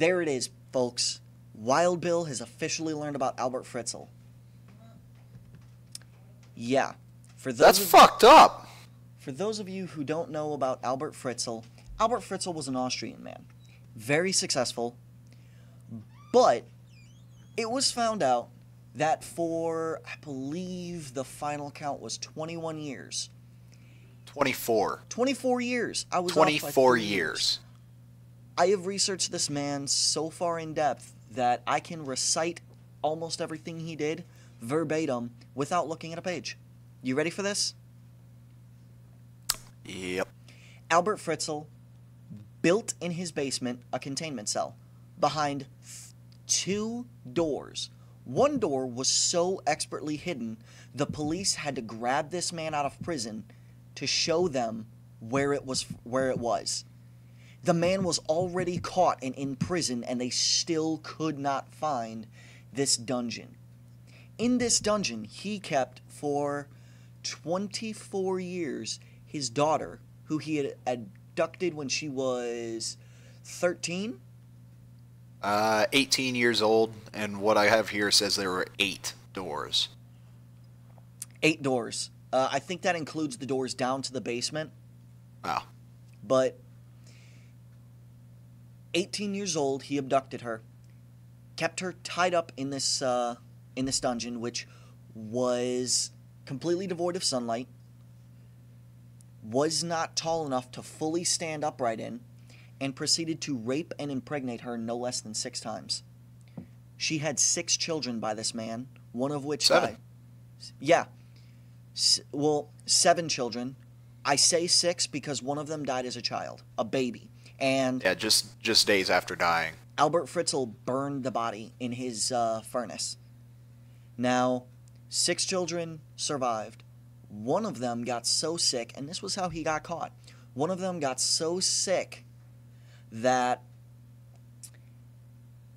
There it is, folks. Wild Bill has officially learned about Albert Fritzl. Yeah. That's fucked up. For those of you who don't know about Albert Fritzl was an Austrian man. Very successful. But it was found out that for, I believe the final count was 21 years. 24. 24 years. I was 24 years. I have researched this man so far in depth that I can recite almost everything he did verbatim without looking at a page. You ready for this? Yep. Albert Fritzl built in his basement a containment cell behind 2 doors. One door was so expertly hidden, the police had to grab this man out of prison to show them where it was. The man was already caught and in prison, and they still could not find this dungeon. In this dungeon, he kept for 24 years his daughter, who he had abducted when she was 13? 18 years old, and what I have here says there were 8 doors. 8 doors. I think that includes the doors down to the basement. Wow. But 18 years old, he abducted her, kept her tied up in this dungeon, which was completely devoid of sunlight, was not tall enough to fully stand upright in, and proceeded to rape and impregnate her no less than 6 times. She had 6 children by this man, one of which 7. died. Yeah. 7 children. I say 6 because one of them died as a child, a baby. And yeah, just days after dying. Albert Fritzl burned the body in his furnace. Now, 6 children survived. One of them got so sick, and this was how he got caught. One of them got so sick that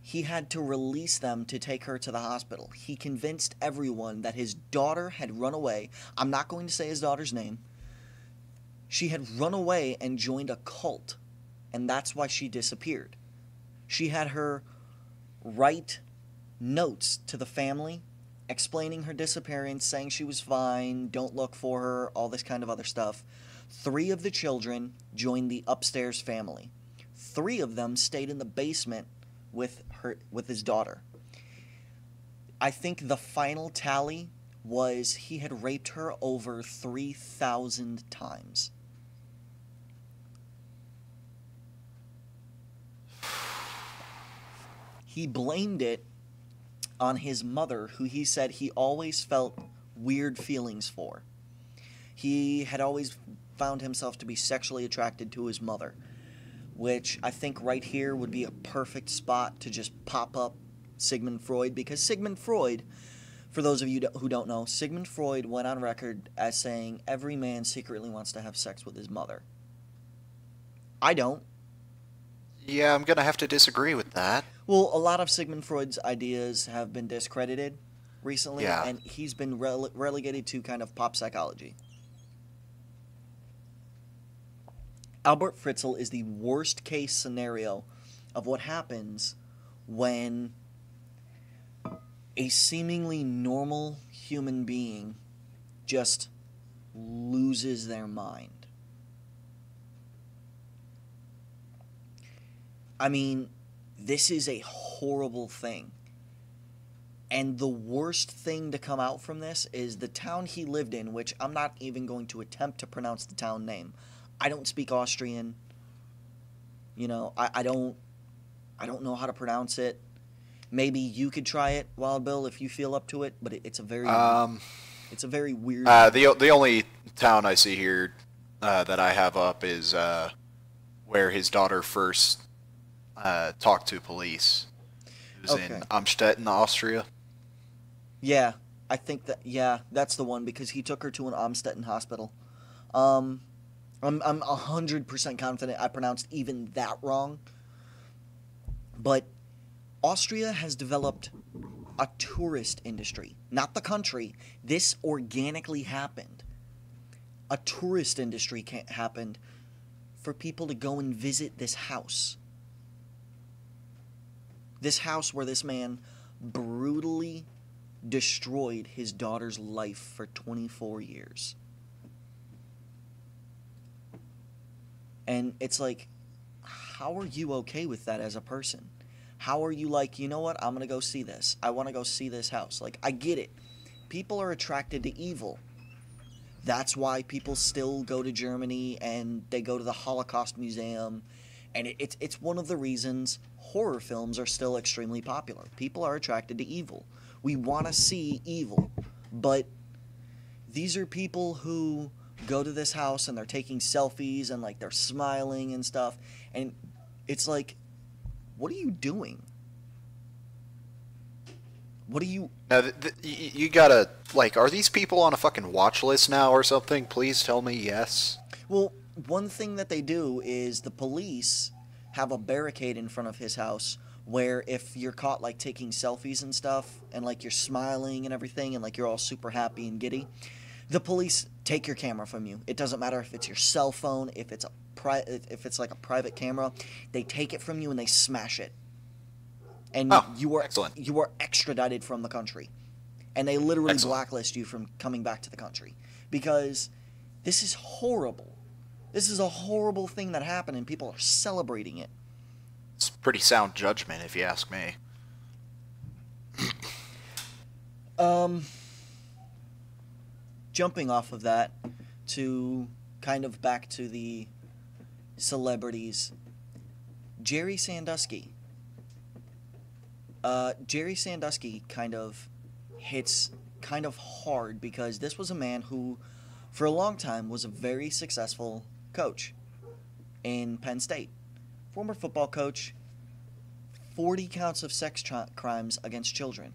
he had to release them to take her to the hospital. He convinced everyone that his daughter had run away. I'm not going to say his daughter's name. She had run away and joined a cult, and that's why she disappeared. She had her write notes to the family explaining her disappearance, saying she was fine, don't look for her, all this kind of other stuff. 3 of the children joined the upstairs family. 3 of them stayed in the basement with his daughter. I think the final tally was he had raped her over 3,000 times. He blamed it on his mother, who he said he always felt weird feelings for. He had always found himself to be sexually attracted to his mother, which I think right here would be a perfect spot to just pop up Sigmund Freud, because Sigmund Freud, for those of you who don't know, Sigmund Freud went on record as saying every man secretly wants to have sex with his mother. I don't. Yeah, I'm going to have to disagree with that. Well, a lot of Sigmund Freud's ideas have been discredited recently, Yeah. and he's been relegated to kind of pop psychology. Albert Fritzl is the worst case scenario of what happens when a seemingly normal human being just loses their mind. I mean, this is a horrible thing. And the worst thing to come out from this is the town he lived in, which I'm not even going to attempt to pronounce the town name. I don't speak Austrian. You know, I don't know how to pronounce it. Maybe you could try it, Wild Bill, if you feel up to it, but it's a very weird. The only town I see here that I have up is where his daughter first talked to police. It was in Amstetten, Austria. Yeah, I think that's the one, because he took her to an Amstetten hospital. I'm 100% confident I pronounced even that wrong. But Austria has developed a tourist industry, not the country. This organically happened. A tourist industry happened for people to go and visit this house. This house where this man brutally destroyed his daughter's life for 24 years. And it's like, how are you okay with that as a person? How are you like, you know what, I'm going to go see this. I want to go see this house. Like, I get it. People are attracted to evil. That's why people still go to Germany and they go to the Holocaust Museum. And it's one of the reasons horror films are still extremely popular. People are attracted to evil. We want to see evil. But these are people who go to this house and they're taking selfies and like they're smiling and stuff. And it's like, what are you doing? What are you... Now, you gotta, like, are these people on a fucking watch list now or something? Please tell me yes. Well, one thing that they do is the police have a barricade in front of his house where if you're caught, like, taking selfies and stuff, and, like, you're smiling and everything, and, like, you're all super happy and giddy, the police take your camera from you. It doesn't matter if it's your cell phone, if it's like a private camera, they take it from you and they smash it. And you are extradited from the country. And they literally blacklist you from coming back to the country. Because this is horrible. This is a horrible thing that happened and people are celebrating it. It's pretty sound judgment, if you ask me. Jumping off of that to kind of back to the celebrities. Jerry Sandusky. Jerry Sandusky kind of hits kind of hard because this was a man who, for a long time, was a very successful coach in Penn State. Former football coach, 40 counts of sex crimes against children.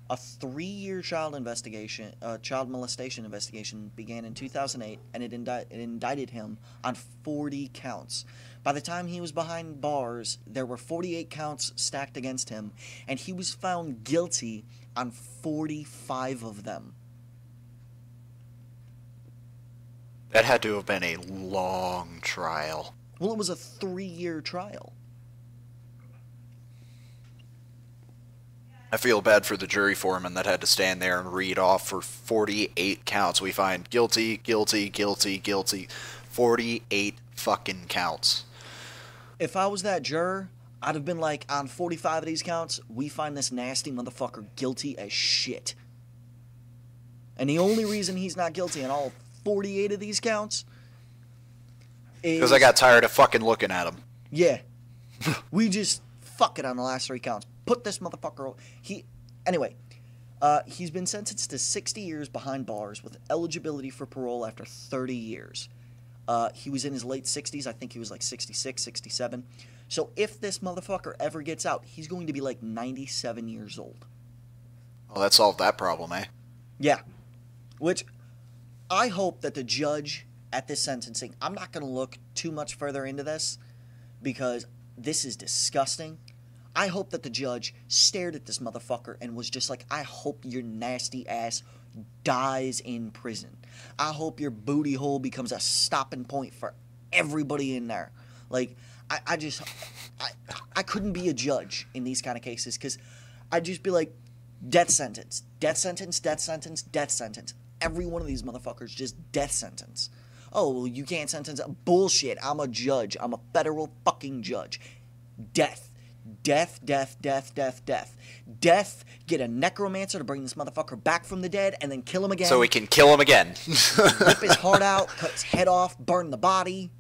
A 3-year child molestation investigation began in 2008, and it indicted him on 40 counts. By the time he was behind bars, there were 48 counts stacked against him, and he was found guilty on 45 of them. That had to have been a long trial. Well, it was a 3-year trial. I feel bad for the jury foreman that had to stand there and read off for 48 counts. We find guilty, guilty, guilty, guilty. 48 fucking counts. If I was that juror, I'd have been like, on 45 of these counts, we find this nasty motherfucker guilty as shit. And the only reason he's not guilty on all 48 of these counts is... because I got tired of fucking looking at him. Yeah. We just fuck it on the last 3 counts. Put this motherfucker... Anyway, he's been sentenced to 60 years behind bars with eligibility for parole after 30 years. He was in his late 60s. I think he was like 66, 67. So if this motherfucker ever gets out, he's going to be like 97 years old. Oh, that solved that problem, eh? Yeah. Which I hope that the judge at this sentencing... I'm not going to look too much further into this because this is disgusting. I hope that the judge stared at this motherfucker and was just like, I hope your nasty ass dies in prison. I hope your booty hole becomes a stopping point for everybody in there. Like, I couldn't be a judge in these kind of cases because I'd just be like, death sentence, death sentence, death sentence, death sentence. Every one of these motherfuckers just death sentence. Oh, well, you can't sentence. Bullshit. I'm a judge. I'm a federal fucking judge. Death. Death, death, death, death, death. Death, get a necromancer to bring this motherfucker back from the dead and then kill him again. So we can kill him again. Rip his heart out, cut his head off, burn the body.